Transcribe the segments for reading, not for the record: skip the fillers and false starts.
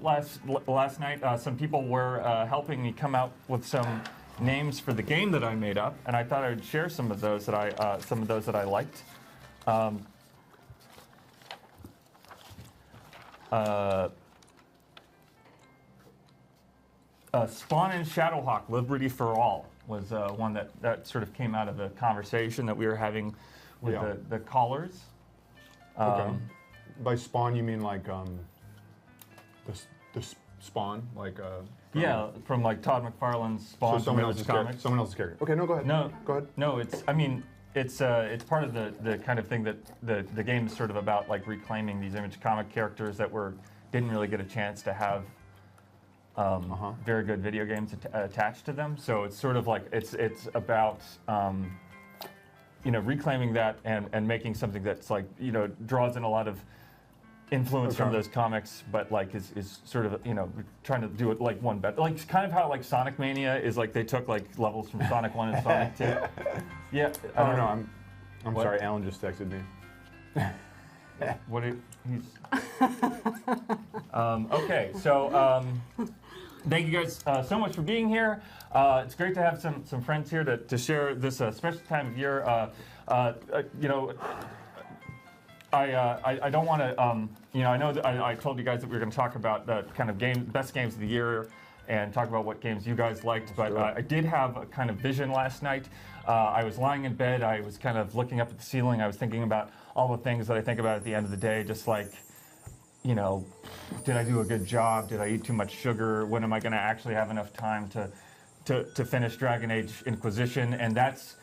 last night. Some people were helping me come out with some names for the game that I made up, and I thought I would share some of those that I liked. Spawn and Shadowhawk, Liberty for All was one that sort of came out of the conversation that we were having with the callers. Okay. By Spawn, you mean like the Spawn, like yeah, from like Todd McFarlane's Spawn. So someone else's comics. Someone else's character. Okay, no, go ahead. No, go ahead. No, it's part of the kind of thing that the game is sort of about, like reclaiming these Image comic characters that didn't really get a chance to have very good video games attached to them. So it's sort of like it's about reclaiming that and making something that's like draws in a lot of influence from those comics, but like is sort of trying to do it like one better, like kind of how like Sonic Mania is like they took like levels from Sonic 1 and Sonic 2. Yeah, I don't know. I'm sorry. Alan just texted me. Okay, so thank you guys so much for being here. It's great to have some friends here to share this special time of year. I don't want to, I know that I told you guys that we were going to talk about the kind of best games of the year and talk about what games you guys liked, but I did have a kind of vision last night. I was lying in bed, I was kind of looking up at the ceiling, I was thinking about all the things that I think about at the end of the day, just like, did I do a good job? Did I eat too much sugar? When am I going to actually have enough time to finish Dragon Age Inquisition? And that's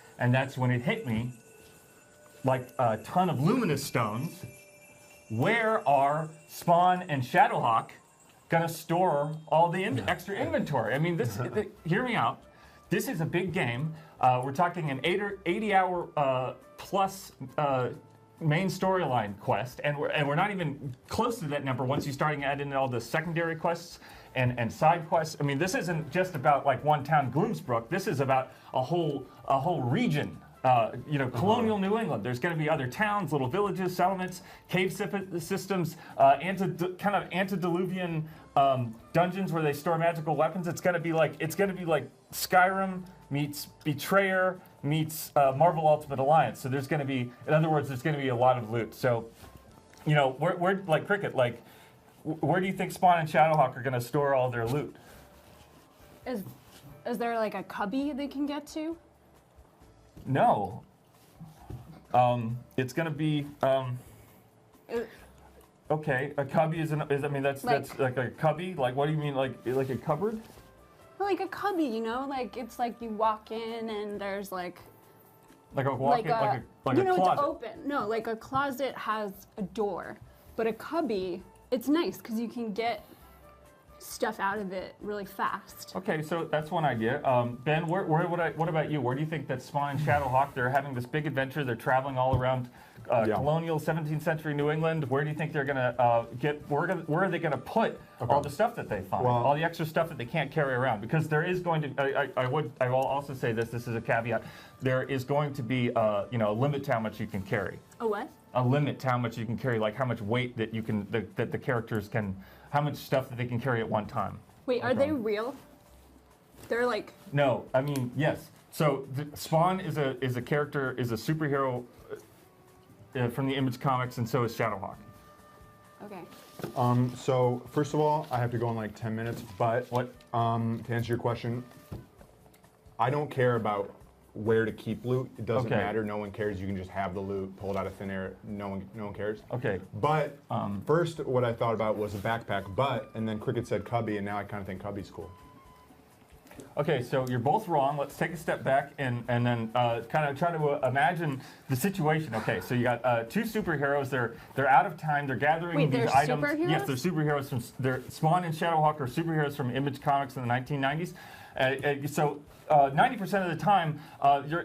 when it hit me, like a ton of luminous stones. Where are Spawn and Shadowhawk going to store all the extra inventory? I mean, hear me out. This is a big game. We're talking an 80-hour plus main storyline quest, and we're not even close to that number once you start adding in all the secondary quests and side quests. I mean, this isn't just about like one town, Gloomsbrook. This is about a whole region. Colonial New England. There's going to be other towns, little villages, settlements, cave systems, kind of antediluvian dungeons where they store magical weapons. It's going to be like Skyrim meets Betrayer meets Marvel Ultimate Alliance. So there's going to be, in other words, there's going to be a lot of loot. So, we're like Cricket. Like, where do you think Spawn and Shadowhawk are going to store all their loot? Is there like a cubby they can get to? No. It's going to be okay. A cubby that's like a cubby. Like, what do you mean? Like a cupboard? Like a cubby, like it's like you walk in and there's like a closet. It's open. No, like a closet has a door, but a cubby, it's nice because you can get stuff out of it really fast. Okay, so that's one idea. Ben, what about you? Where do you think that Spawn and Shadowhawk, they're having this big adventure, they're traveling all around colonial 17th century New England. Where do you think they're going to where are they going to put all the stuff that they find, all the extra stuff that they can't carry around? Because there is going to, I will also say this is a caveat, there is going to be a limit to how much you can carry. A what? A limit to how much you can carry, like how much weight that you can, that the characters can, how much stuff that they can carry at one time. Wait, are they real? They're like... No, I mean, yes. So Spawn is a character, is a superhero from the Image comics, and so is Shadowhawk. Okay. So first of all, I have to go in like 10 minutes, but to answer your question, I don't care about where to keep loot. It doesn't matter. No one cares. You can just have the loot pulled out of thin air. No one cares. Okay. But first, what I thought about was a backpack. And then Cricket said cubby, and now I kind of think cubby's cool. Okay, so you're both wrong. Let's take a step back and then kind of try to imagine the situation. Okay, so you got two superheroes. They're out of time. They're gathering these items. Superheroes? Yes, they're superheroes. Spawn and Shadowhawk are superheroes from Image Comics in the 1990s. So 90% of the time,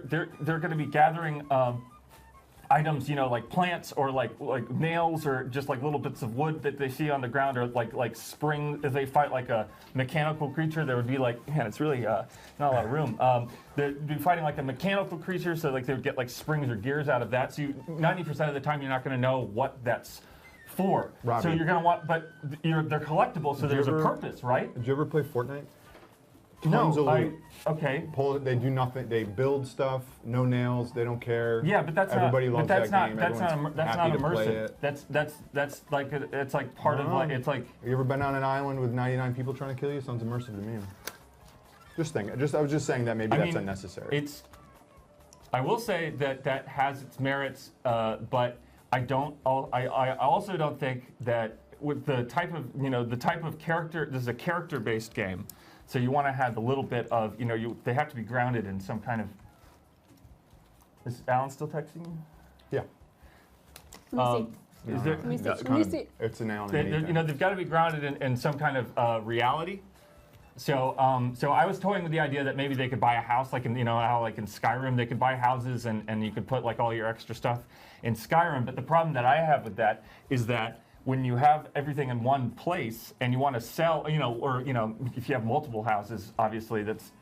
they're going to be gathering items, like plants or like nails or just like little bits of wood that they see on the ground, or like spring. As they fight like a mechanical creature, there would be like, man, it's really not a lot of room. They'd be fighting like a mechanical creature, so like they would get like springs or gears out of that. So 90% of the time, you're not going to know what that's 4. Robby. So you're gonna want, but they're collectible, so there's a purpose, right? Did you ever play Fortnite? No, Tons of loot. okay. They do nothing. They build stuff. No nails. They don't care. Yeah, but that's everybody not. loves But that's that not. game. That's not. Everyone's That's happy not to play immersive. it. That's like it's like part of like it's like. You ever been on an island with 99 people trying to kill you? Sounds immersive to me. I was just saying that maybe that's unnecessary. I will say that has its merits, but I also don't think that with the type of character. This is a character-based game. So you want to have a little bit of, they have to be grounded in some kind of. Is Alan still texting you? Yeah. Let me see. Let me see. It's an Alan. They've got to be grounded in some kind of reality. So I was toying with the idea that maybe they could buy a house, like in how like in Skyrim they could buy houses and you could put like all your extra stuff in Skyrim. But the problem that I have with that is that when you have everything in one place and you want to sell, or if you have multiple houses, obviously that's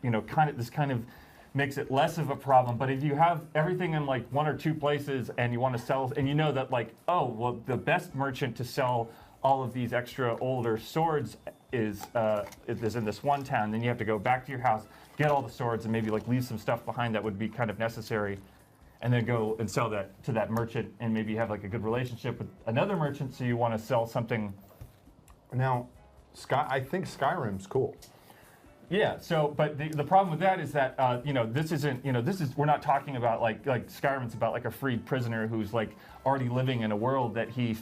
this kind of makes it less of a problem. But if you have everything in like 1 or 2 places and you want to sell, and that like, oh well, the best merchant to sell all of these extra older swords is in this one town, then you have to go back to your house, get all the swords, and maybe like leave some stuff behind that would be kind of necessary. And then go and sell that to that merchant, and maybe have like a good relationship with another merchant. So you want to sell something. Now, I think Skyrim's cool. Yeah. So, but the problem with that is that this isn't we're not talking about like Skyrim's about like a freed prisoner who's like already living in a world that he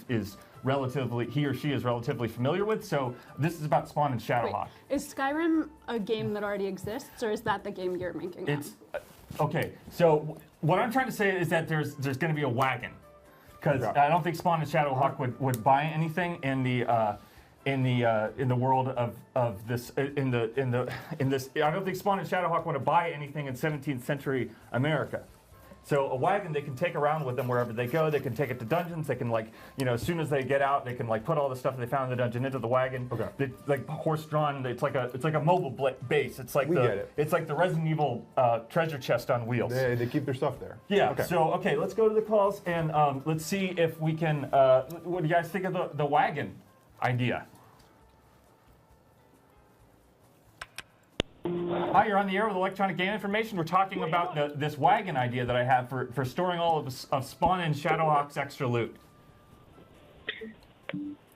or she is relatively familiar with. So this is about Spawn and Shadowhawk. Wait, is Skyrim a game that already exists, or is that the game you're making? Okay. So what I'm trying to say is that there's going to be a wagon, because I don't think Spawn and Shadowhawk would buy anything in the world of this in this. I don't think Spawn and Shadowhawk want to buy anything in 17th century America. So a wagon they can take around with them wherever they go. They can take it to dungeons. They can as soon as they get out, they can like put all the stuff they found in the dungeon into the wagon. Okay. They, like horse-drawn. It's like a mobile base. It's like it's like the Resident Evil treasure chest on wheels. They keep their stuff there. Yeah. Okay. So let's go to the calls and let's see if we can. What do you guys think of the wagon idea? Hi, you're on the air with Electronic Game Information. We're talking about this wagon idea that I have for storing all of Spawn and Shadowhawk's extra loot.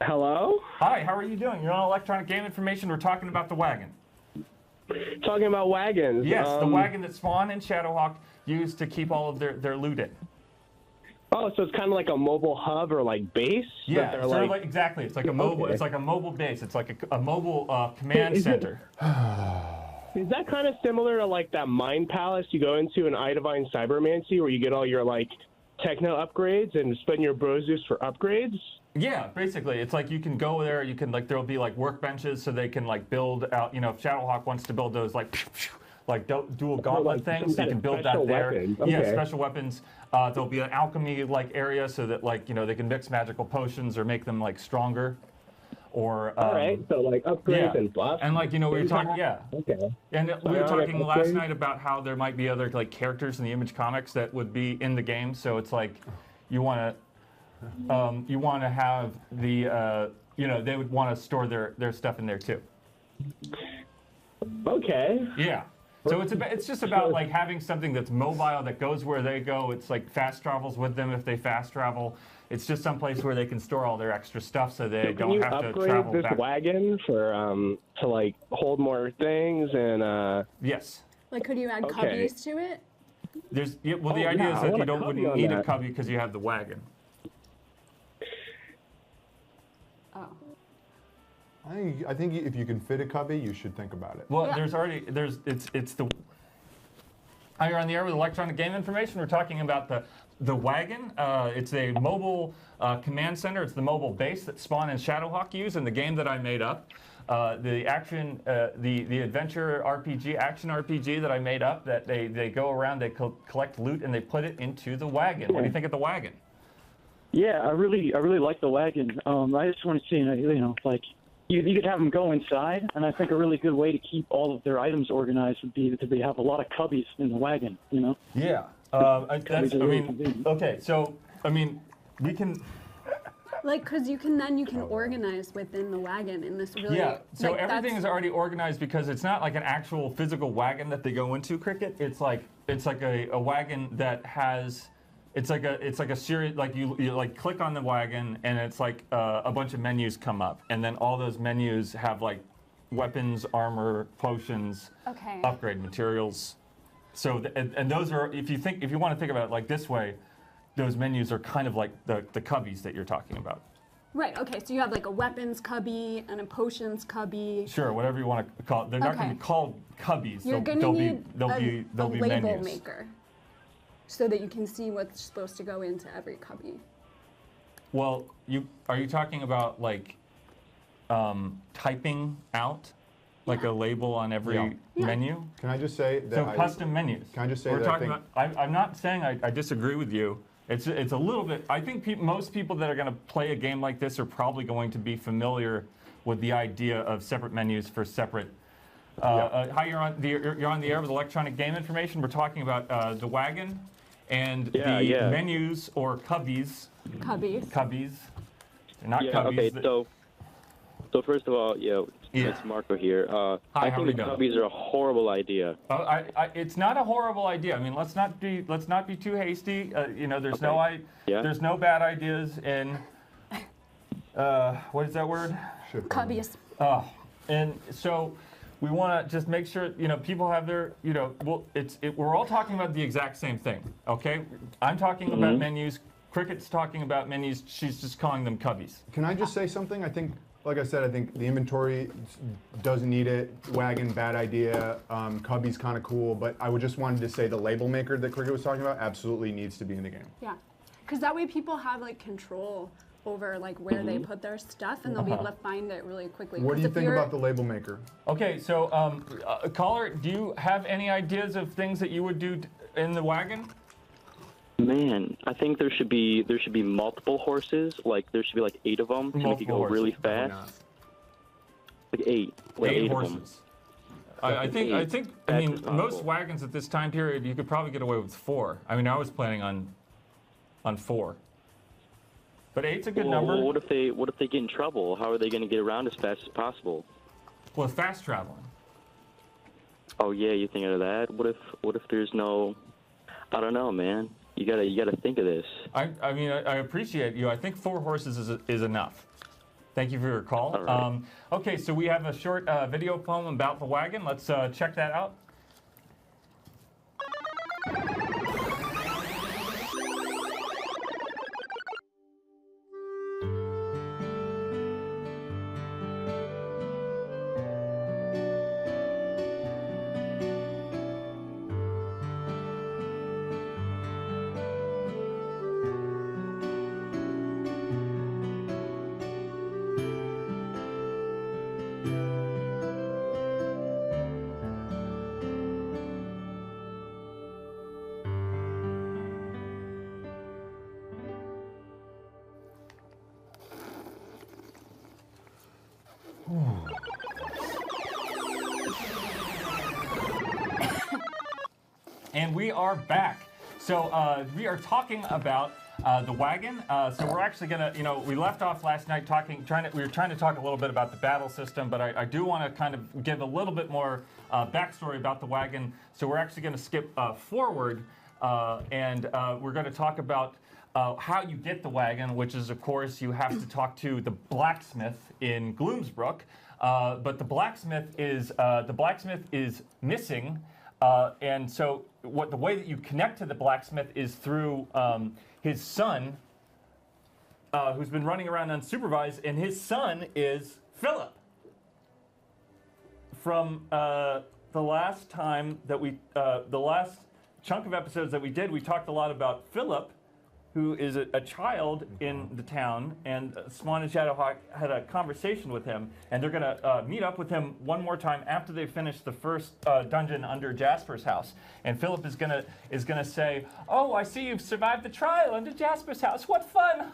Hello? Hi, how are you doing? You're on Electronic Game Information. We're talking about the wagon. Talking about wagons. Yes, the wagon that Spawn and Shadowhawk use to keep all of their loot in. Oh, so it's kind of like a mobile hub or like base? Yeah, sort of like exactly. It's like a mobile. Okay. It's like a mobile base. It's like a mobile command center. Is that kind of similar to like that Mind Palace you go into in Idavine Cybermancy, where you get all your like techno upgrades and spend your brozus for upgrades? Yeah, basically, it's like you can go there. You can there'll be like workbenches so they can like build out. If Shadowhawk wants to build those like dual gauntlet things, you can build that there. Okay. Yeah, special weapons. There'll be an alchemy area so that they can mix magical potions or make them like stronger. Or all right, so like upgrades and buffs. And we were talking, Okay. And we were talking last night about how there might be other characters in the Image comics that would be in the game. So it's like you want to have the they would want to store their stuff in there too. Okay. Yeah. So it's just about having something that's mobile that goes where they go. It's like fast travels with them if they fast travel. It's just some place where they can store all their extra stuff so they don't have to travel back. Can you upgrade this wagon for to hold more things and? Yes. Could you add cubbies to it? The idea is that you wouldn't need a cubby because you have the wagon. Oh. I think if you can fit a cubby, you should think about it. Well, you're on the air with Electronic Game Information. We're talking about the wagon. It's a mobile command center. It's the mobile base that Spawn and Shadowhawk use in the game that I made up. The adventure RPG, action RPG that I made up. That they go around, they collect loot, and they put it into the wagon. What do you think of the wagon? Yeah, I really like the wagon. I just want to see, you could have them go inside, and I think a really good way to keep all of their items organized would be to have a lot of cubbies in the wagon, Yeah. Okay, so, we can... Like, because you can organize within the wagon in this really. Yeah, so like, everything is already organized because it's not like an actual physical wagon that they go into, Cricket. It's like a wagon that has, it's like a series, like you like click on the wagon and it's like a bunch of menus come up, and then all those menus have like weapons, armor, potions, upgrade materials. So and those are, if you want to think about it like this way, those menus are kind of like the cubbies that you're talking about. Right, okay, so you have like a weapons cubby and a potions cubby. Sure, whatever you want to call it. They're not going to be called cubbies. You're going to need they'll be label menus. maker so that you can see what's supposed to go into every cubby. Well, are you talking about like typing out like a label on every menu? Can I just say that? So custom menus. Can I just say We're that talking about, I'm not saying I disagree with you. It's a little bit. I think most people that are going to play a game like this are probably going to be familiar with the idea of separate menus for separate. Hi, you're on the air with Electronic Game Information. We're talking about the wagon and the menus or cubbies. Cubbies. Cubbies. They're not cubbies. Okay, so first of all, it's Marco here. Hi, I think the cubbies are a horrible idea. It's not a horrible idea. I mean, let's not be too hasty. There's there's no bad ideas in what is that word? Cubbies. And so we want to just make sure people have their we're all talking about the exact same thing. Okay, I'm talking about menus. Cricket's talking about menus. She's just calling them cubbies. Can I just say something? I think. Like I said, I think the inventory doesn't need it. Wagon, bad idea. Cubby's kind of cool, but I would just wanted to say the label maker that Cricket was talking about absolutely needs to be in the game. Yeah, because that way people have like control over like where they put their stuff, and they'll be able to find it really quickly. What do you think about the label maker? Okay, so caller, do you have any ideas of things that you would do in the wagon? Man, I think there should be multiple horses. Like there should be like 8 of them to make it go really fast. Like 8. Like 8 horses. Of them. I think. I mean, most wagons at this time period, you could probably get away with 4. I mean, I was planning on 4. But 8's a good number. What if they get in trouble? How are they going to get around as fast as possible? Well, fast traveling. Oh yeah, you thinking of that? What if there's no? I don't know, man. You gotta think of this. I mean, I appreciate you. I think 4 horses is enough. Thank you for your call. All right. Okay, so we have a short video poem about the wagon. Let's check that out. And we are back. So we are talking about the wagon. So we're actually gonna, we left off last night we were trying to talk a little bit about the battle system, but I do want to kind of give a little bit more backstory about the wagon. So we're actually going to skip forward, and we're going to talk about how you get the wagon, which is, of course, you have to talk to the blacksmith in Gloomsbrook. But the blacksmith is missing, and so the way that you connect to the blacksmith is through his son, who's been running around unsupervised, and his son is Philip. From the last time that the last chunk of episodes that we did, we talked a lot about Philip, who is a child in the town, and Swan and Shadowhawk had a conversation with him, and they're going to meet up with him one more time after they finish the first dungeon under Jasper's house. And Philip is gonna say, "Oh, I see you've survived the trial under Jasper's house. What fun!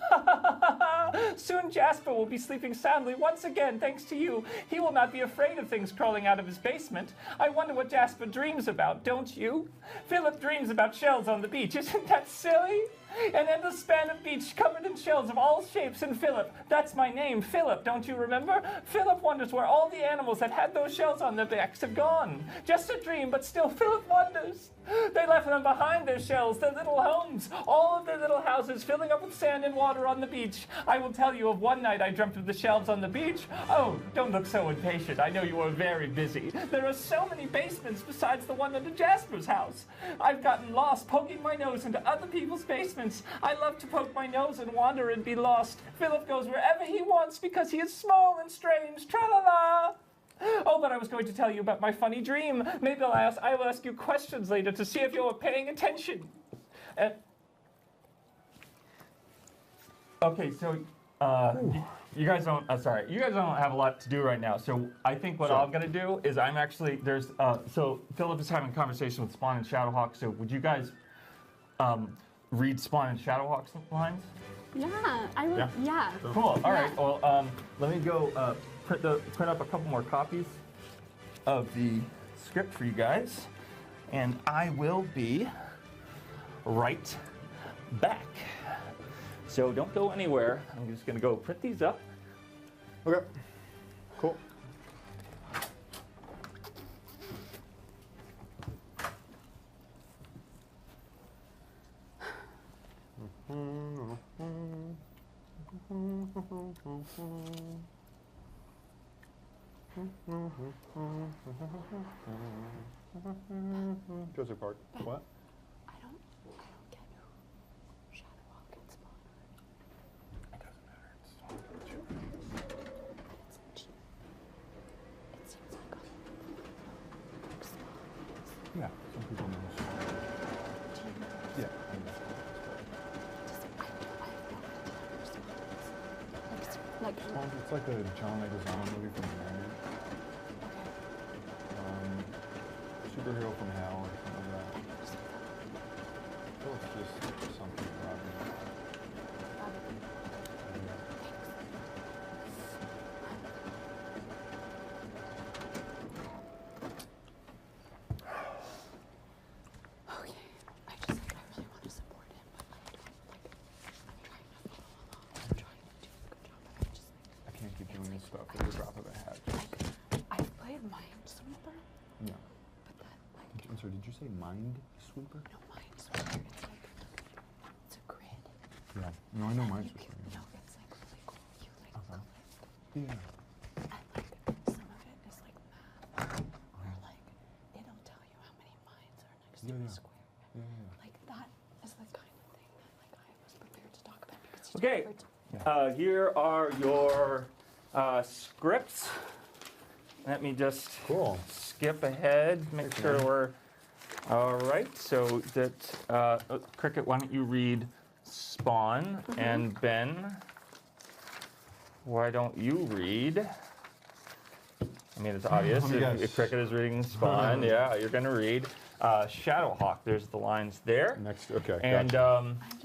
Soon Jasper will be sleeping soundly once again, thanks to you. He will not be afraid of things crawling out of his basement. I wonder what Jasper dreams about, don't you? Philip dreams about shells on the beach. Isn't that silly? An endless span of beach covered in shells of all shapes, and Philip, that's my name, Philip, don't you remember? Philip wonders where all the animals that had those shells on their backs have gone. Just a dream, but still Philip wonders. They left them behind, their shells, their little homes, all of their little houses filling up with sand and water on the beach. I will tell you of one night I dreamt of the shelves on the beach. Oh, don't look so impatient. I know you are very busy. There are so many basements besides the one under Jasper's house. I've gotten lost poking my nose into other people's basements. I love to poke my nose and wander and be lost. Philip goes wherever he wants because he is small and strange. Tra-la-la! Oh, but I was going to tell you about my funny dream. Maybe I will ask you questions later to see if you're paying attention. Okay, so you guys don't. You guys don't have a lot to do right now. So I think what I'm gonna do is I'm actually so Philip is having a conversation with Spawn and Shadowhawk. So would you guys read Spawn and Shadowhawk's lines? Yeah, I would. Yeah. Cool. All right. Well, let me go print up a couple more copies of the script for you guys, and I will be right back. So don't go anywhere. I'm just gonna go print these up. Okay. Cool. Joseph Park. What? I don't get who Shadowhawk and Spawn are. It doesn't matter. It seems like Spawn is. Yeah, some people know. Yeah. Like, It's like a John Leguizamo movie from the 90s. Superhero from Hell or something like that. I feel it's just something about it. okay, I really want to support him, but I'm trying to follow along. I'm trying to do a good job, but I can't keep doing this stuff at the drop of a hat. I've played Minesweeper. Yeah. But that, I'm sorry, did you say Minesweeper? no, Minesweeper, it's a grid. Yeah. No, I know You Minesweeper. can, no, it's really cool. You Okay. click, Yeah. and some of it is math, where it'll tell you how many mines are next to a square. Yeah. That is the kind of thing that I was prepared to talk about because Okay. Here are your scripts. Let me just skip ahead, make sure we're all right. So that Cricket, why don't you read Spawn, and Ben, why don't you read? I mean, it's obvious if Cricket is reading Spawn. Yeah, you're gonna read Shadowhawk. There's the lines there. Next, okay. And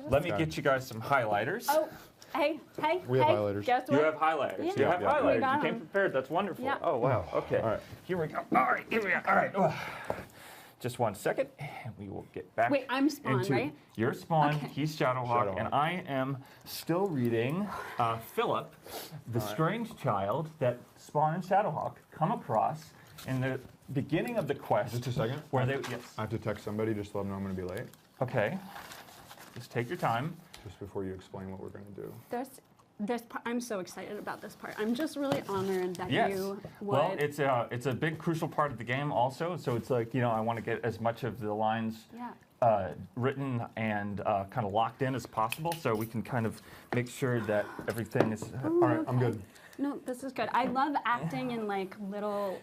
let me get you guys some highlighters. Oh, hey, We have highlighters. Guess You what? have highlighters. Yeah. You have Yeah. highlighters. We got You came 'em. prepared. That's wonderful. Yeah. Oh, wow. Okay. All right. Here we go. All right. Here we go. All right. Just 1 second, and we will get back. Wait, I'm Spawn, into, right? You're Spawn. Okay. He's Shadowhawk, and I am still reading Philip, the strange child that Spawn and Shadowhawk come across in the beginning of the quest. Just a second. Where they I have to text somebody just to let them know I'm going to be late. Okay. Just take your time. Just before you explain what we're going to do. This part, I'm so excited about this part. I'm just really honored that Yes. you would. Well, it's a big crucial part of the game also. So it's I want to get as much of the lines written and kind of locked in as possible, so we can kind of make sure that everything is. Ooh, all right, okay. I'm good. No, this is good. I love acting in little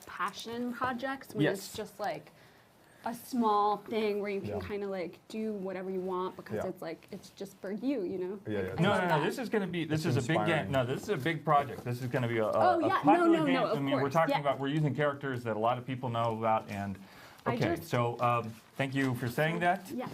passion projects when it's just a small thing where you can kind of do whatever you want because it's just for you, you know? Yeah, Like, yeah. I love No. that. This is going to be. This is a big inspiring. game. No, this is a big project. This is going to be a yeah. popular No, game. of I mean, we're course. talking Yeah. about. We're using characters that a lot of people know about, and okay. So thank you for saying that. Yes.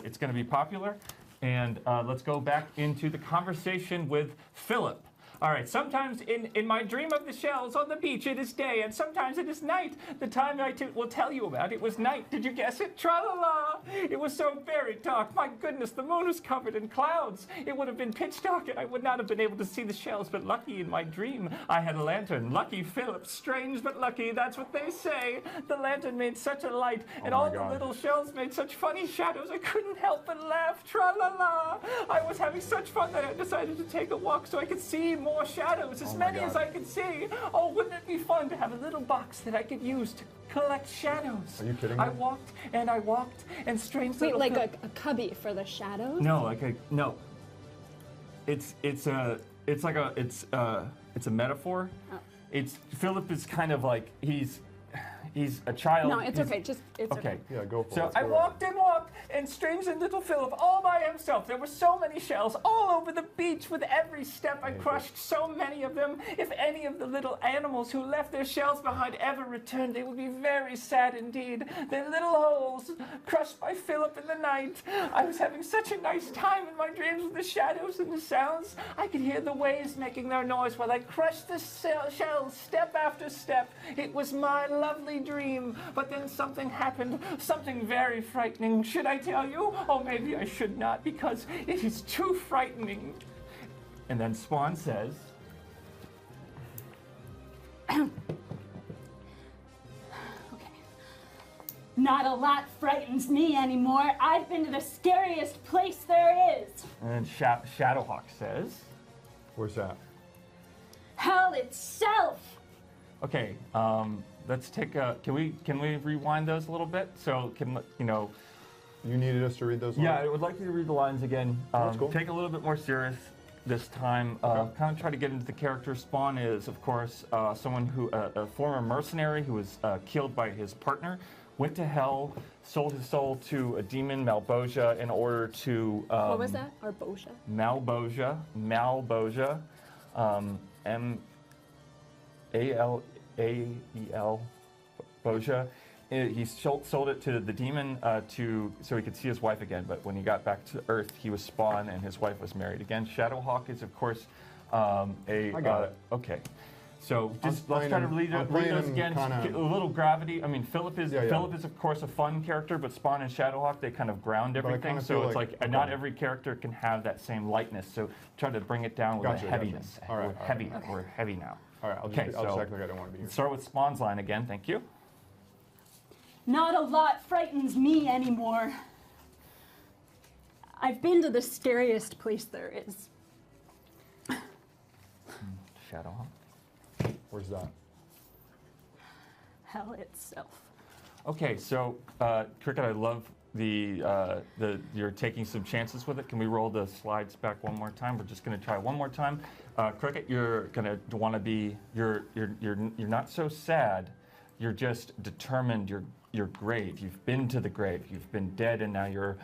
It's going to be popular, and let's go back into the conversation with Philip. All right, sometimes in my dream of the shells on the beach it is day, and sometimes it is night. The time I will tell you about it was night. Did you guess it? Tra-la-la! It was so very dark. My goodness, the moon was covered in clouds. It would have been pitch dark, and I would not have been able to see the shells, but lucky in my dream, I had a lantern. Lucky Philip, strange but lucky, that's what they say. The lantern made such a light, and all the little shells made such funny shadows, I couldn't help but laugh. Tra-la-la! I was having such fun that I decided to take a walk so I could see more shadows, as many as I could see. Oh, wouldn't it be fun to have a little box that I could use to collect shadows? Are you kidding me? I walked, and strange Wait, little... like a cubby for the shadows? No, no. It's a metaphor. Oh. Philip is kind of like, he's a child. No, it's okay. It's okay. Yeah, go for it. So I walked, and strange and little Philip all by himself. There were so many shells all over the beach. With every step, I crushed so many of them. If any of the little animals who left their shells behind ever returned, they would be very sad indeed. Their little holes crushed by Philip in the night. I was having such a nice time in my dreams with the shadows and the sounds. I could hear the waves making their noise while I crushed the shells step after step. It was my lovely dream, but then something happened, something very frightening. Should I tell you? Oh, maybe I should not, because it is too frightening. And then Spawn says, Okay. Not a lot frightens me anymore. I've been to the scariest place there is. and then Shadowhawk says, Where's that? Hell itself. okay, let's take a, can we rewind those a little bit? So You needed us to read those lines? yeah, I would like you to read the lines again. That's cool. Take a little bit more serious this time. Kind of try to get into the character. Spawn is, of course, someone who, a former mercenary who was killed by his partner, went to hell, sold his soul to a demon, Malbosia, in order to... what was that? Arbosia? Malbosia, M-A-L-A-E-L, Bosia. He sold it to the demon so he could see his wife again. But when he got back to Earth, he was Spawn, and his wife was married again. Shadowhawk is, of course, I got it. Okay. So let's try to read those again. A little gravity. I mean, Philip is, of course, a fun character, but Spawn and Shadowhawk, they kind of ground everything. So it's like not every character can have that same lightness. So try to bring it down with a heaviness. All right. We're heavy now. All right, I'll just act like I don't want to be here. Start with Spawn's line again. Thank you. Not a lot frightens me anymore. I've been to the scariest place there is. Shadowhawk. Where's that? Hell itself. Okay, so Cricket, I love you're taking some chances with it. Can we roll the slides back one more time? We're just going to try one more time. Cricket, you're going to want to be you're not so sad. You're just determined. You're grave. You've been to the grave. You've been dead, and now you're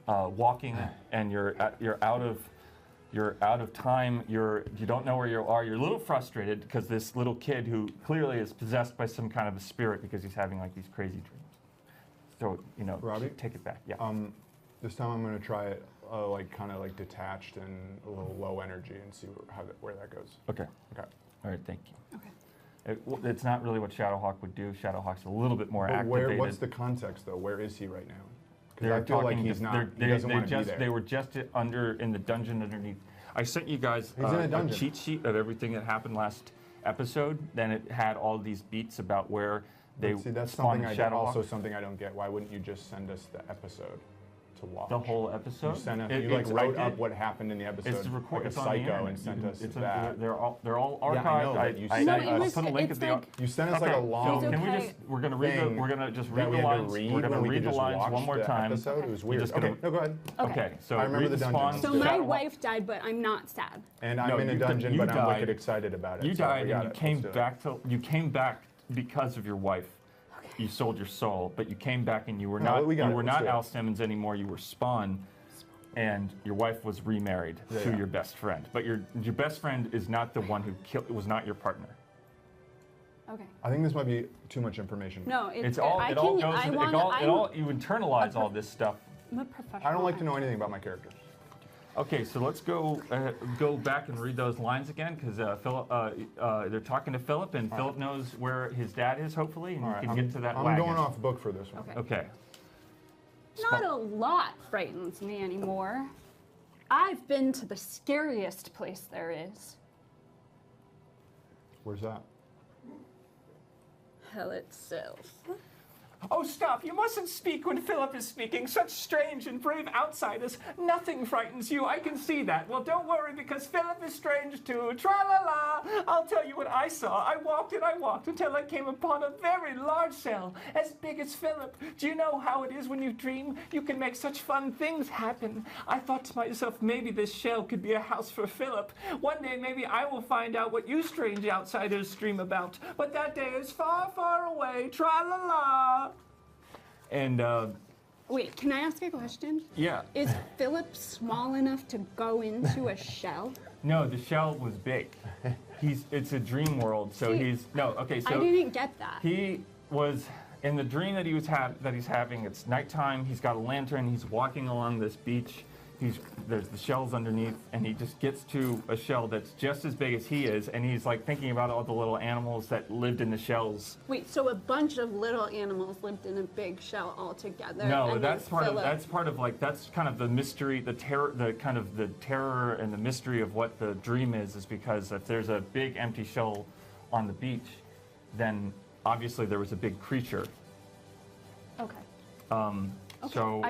walking, and you're out of time. You don't know where you are. You're a little frustrated because this little kid who clearly is possessed by some kind of a spirit because he's having like these crazy dreams. So Robby? Take it back. Yeah. This time I'm going to try it kind of detached and a little low energy and see where that goes. Okay. Okay. All right. Thank you. Okay. It's not really what Shadowhawk would do. Shadowhawk's a little bit more But activated. what's the context though? Where is he right now? Because They're I feel like talking- he's not. they're- He doesn't want to be They there. were just in the dungeon underneath. I sent you guys He's in a a dungeon. cheat sheet of everything that happened last episode. Then it had all these beats about where they See, that's spawned something Shadowhawk. also something I don't get. Why wouldn't you just send us the episode to watch? The whole episode. You sent us. It- You it's- I wrote did. up what happened in the episode. It's like a it's on the psycho internet. and sent us It's that. they're all archived. Yeah, I know, but you No, sent it us- was, put a link it's at the. like, You sent us like a long. So can we okay. just? We're gonna read the. thing We're gonna just that read we the had to lines. read We're gonna when we read could the just lines watch one more the time. Episode. It was You're weird. just Okay, gonna- no, go ahead. Okay, so I remember read the dungeon. Spawn. so my Shadowhawk. wife died, but I'm not sad. And I'm No, in a you- dungeon, you but I'm died. wicked excited about it. You so we died got and you it. came Let's do it. back to. You came back because of your wife. You sold your soul, but you came back and you were No, not. we got You it. were Let's not do it. Al Simmons anymore. You were Spawn, and your wife was remarried to yeah. your best friend. But your best friend is not the one who killed. It was not your partner. Okay. I think this might be too much information. No, It's all. I It all can, goes. I You internalize all this stuff. I'm a professional. I don't like to know anything about my character. Okay, so let's go back and read those lines again, because they're talking to Philip, and Philip knows where his dad is, hopefully, and you can get to that I'm wagon. going off book for this one. Okay. Not a lot frightens me anymore. I've been to the scariest place there is. Where's that? Hell itself. Oh, stop! You mustn't speak when Philip is speaking. Such strange and brave outsiders. Nothing frightens you. I can see that. Well, don't worry, because Philip is strange too. Tra-la-la! I'll tell you what I saw. I walked and I walked until I came upon a very large cell, as big as Philip. Do you know how it is when you dream? You can make such fun things happen. I thought to myself, maybe this shell could be a house for Philip. One day, maybe I will find out what you strange outsiders dream about. But that day is far, far away. Tra-la-la! And, Wait, can I ask a question? yeah. Is Philip small enough to go into a shell? No, the shell was big. It's a dream world, so See, okay, so I didn't get that. he was, in the dream that he's having, it's nighttime, he's got a lantern, he's walking along this beach, there's the shells underneath, and he just gets to a shell that's just as big as he is, and he's like thinking about all the little animals that lived in the shells. Wait, so a bunch of little animals lived in a big shell all together? No, and that's then part of like, that's kind of the mystery, the terror, the kind of the terror and the mystery of what the dream is because if there's a big empty shell on the beach, then obviously there was a big creature. Okay. Okay. So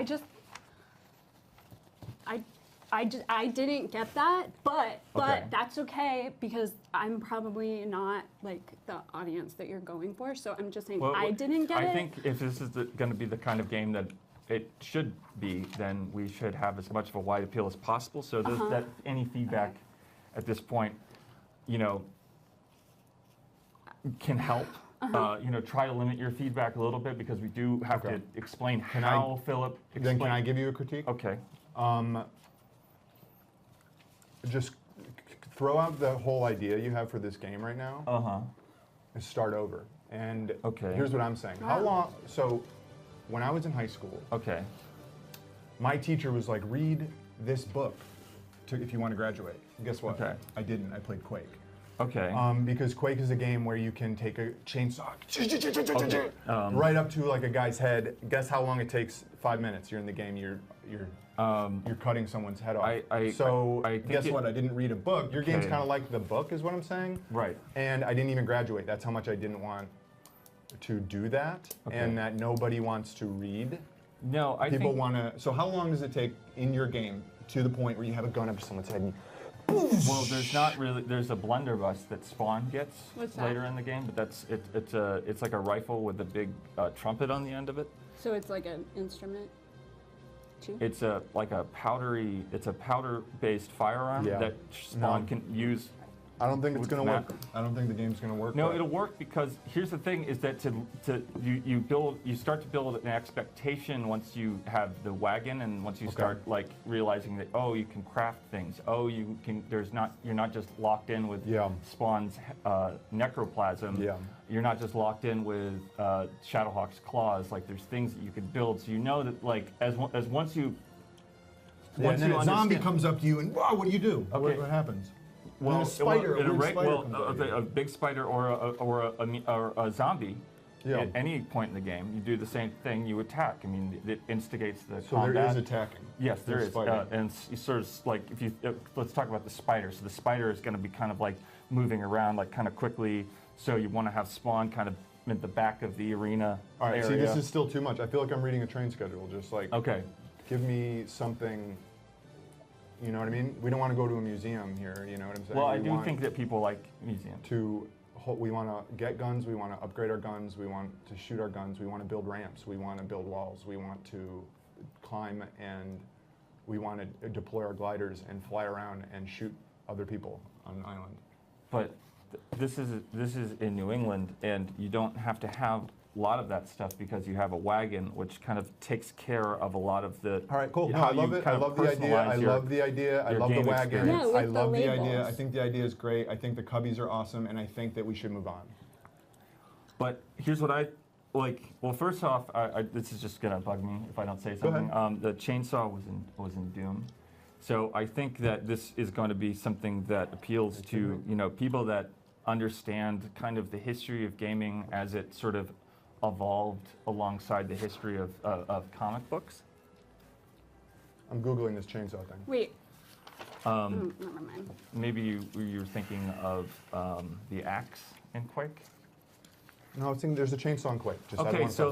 I didn't get that, but Okay. that's okay because I'm probably not like the audience that you're going for. So I'm just saying I didn't get it. I think if this is going to be the kind of game that it should be, then we should have as much of a wide appeal as possible. So that any feedback at this point, can help. Try to limit your feedback a little bit because we do have to explain how Philip. Then can I give you a critique? Okay. Just throw out the whole idea you have for this game right now. And start over. And here's what I'm saying. Wow. How long? So, when I was in high school, my teacher was like, "Read this book if you want to graduate." And guess what? I didn't. I played Quake. Because Quake is a game where you can take a chainsaw right up to like a guy's head. Guess how long it takes? 5 minutes. You're in the game. You're cutting someone's head off. Guess what? I didn't read a book. Your game's kind of like the book, is what I'm saying. Right. And I didn't even graduate. That's how much I didn't want to do that, and that nobody wants to read. No, people want to. So how long does it take in your game to the point where you have a gun up to someone's head and well, there's not really. There's a blunderbuss that Spawn gets later in the game, but it's like a rifle with a big trumpet on the end of it. So it's like an instrument. It's a powder-based firearm that Spawn can use. I don't think it's going to work. I don't think the game's going to work. No, it'll work because here's the thing: is that you start to build an expectation once you have the wagon and once you start like realizing that you can craft things. You can. You're not just locked in with Spawn's necroplasm. You're not just locked in with Shadowhawk's claws. Like there's things that you can build, so you know that like once you. And then a zombie comes up to you and wow, what do you do? What happens? Well, a spider, a big spider or a zombie. At any point in the game, you do the same thing. You attack. I mean, it instigates the combat. So there is attacking. Yes, there is. And you sort of like let's talk about the spider. So the spider is going to be kind of like moving around like kind of quickly. So you want to have Spawn kind of at the back of the arena. All right. area. See, this is still too much. I feel like I'm reading a train schedule. Just like give me something. You know what I mean? We don't want to go to a museum here. You know what I'm saying? Well, I do think that people like museums. We want to get guns. We want to upgrade our guns. We want to shoot our guns. We want to build ramps. We want to build walls. We want to climb and we want to deploy our gliders and fly around and shoot other people on an island. But this is in New England, and you don't have to have a lot of that stuff because you have a wagon, which kind of takes care of a lot of the. All right, cool. No, I love it. I love the idea. I love the idea. I love the wagon. I love the idea. I think the idea is great. I think the cubbies are awesome, and I think that we should move on. But here's what I like. Well, first off, this is just gonna bug me if I don't say something. Go ahead. The chainsaw was in Doom, So I think that this is going to be something that appeals to people that understand kind of the history of gaming as it sort of evolved alongside the history of comic books. I'm Googling this chainsaw thing. Wait. Never mind. Maybe you're thinking of the axe in Quake? No, I was thinking there's a chainsaw in Quake. Just had Okay, one so